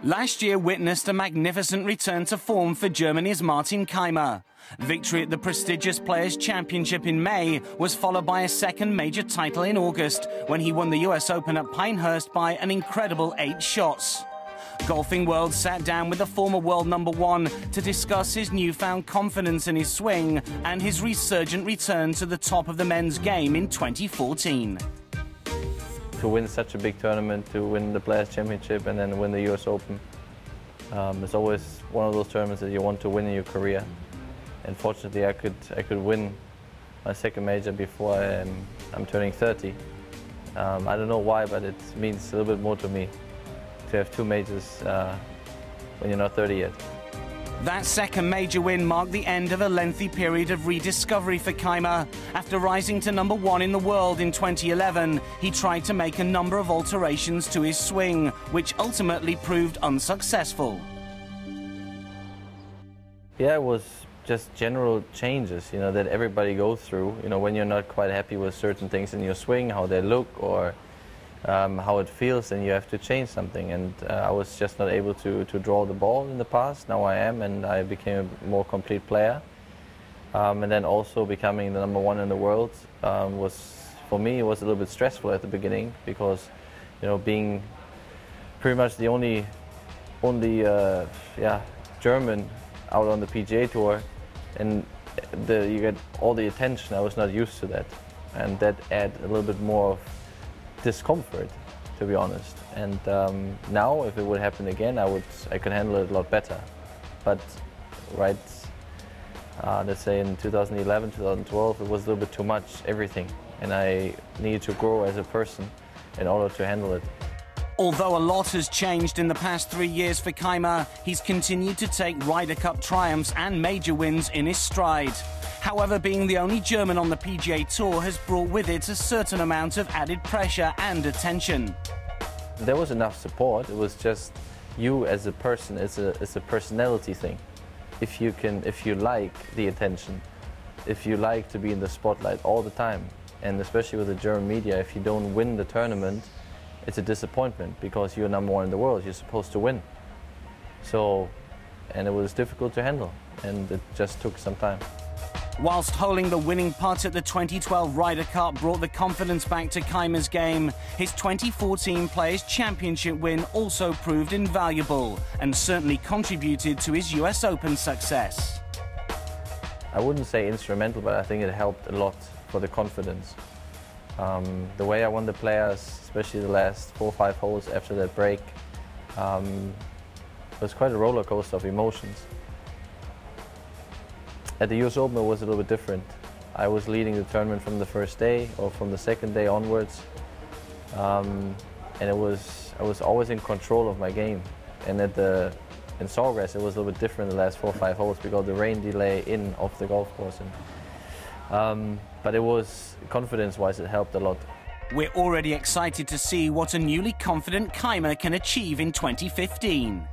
Last year witnessed a magnificent return to form for Germany's Martin Kaymer. Victory at the prestigious Players' Championship in May was followed by a second major title in August, when he won the U.S. Open at Pinehurst by an incredible 8 shots. Golfing World sat down with the former world #1 to discuss his newfound confidence in his swing and his resurgent return to the top of the men's game in 2014. To win such a big tournament, to win the Players' Championship and then win the U.S. Open, it's always one of those tournaments that you want to win in your career. And fortunately, I could win my second major before I'm turning 30. I don't know why, but it means a little bit more to me to have 2 majors when you're not 30 yet. That second major win marked the end of a lengthy period of rediscovery for Kaymer. After rising to #1 in the world in 2011, he tried to make a number of alterations to his swing, which ultimately proved unsuccessful. Yeah, it was just general changes, that everybody goes through. When you're not quite happy with certain things in your swing, how they look or how it feels, then you have to change something. And I was just not able to draw the ball in the past. Now I am, and I became a more complete player. And then also becoming the #1 in the world for me, it was a little bit stressful at the beginning because, being pretty much the only German out on the PGA Tour, and you get all the attention. I was not used to that, and that added a little bit more of discomfort, to be honest. And now, if it would happen again, I could handle it a lot better. But let's say in 2011, 2012, it was a little bit too much, everything, and I needed to grow as a person in order to handle it. Although a lot has changed in the past 3 years for Kaymer, he's continued to take Ryder Cup triumphs and major wins in his stride. However, being the only German on the PGA Tour has brought with it a certain amount of added pressure and attention. There was enough support. It was just you as a person. It's a personality thing. If you like the attention, if you like to be in the spotlight all the time, and especially with the German media, if you don't win the tournament, it's a disappointment because you're #1 in the world. You're supposed to win. And it was difficult to handle, and it just took some time. Whilst holding the winning putt at the 2012 Ryder Cup brought the confidence back to Kaymer's game, his 2014 Players' Championship win also proved invaluable and certainly contributed to his U.S. Open success. I wouldn't say instrumental, but I think it helped a lot for the confidence. The way I won the Players, especially the last 4 or 5 holes after that break, was quite a roller coaster of emotions. At the U.S. Open, it was a little bit different. I was leading the tournament from the first day or from the second day onwards, and I was always in control of my game. And in Sawgrass, it was a little bit different the last 4 or 5 holes because the rain delay in off the golf course. But it was, confidence-wise, it helped a lot. We're already excited to see what a newly confident Kaymer can achieve in 2015.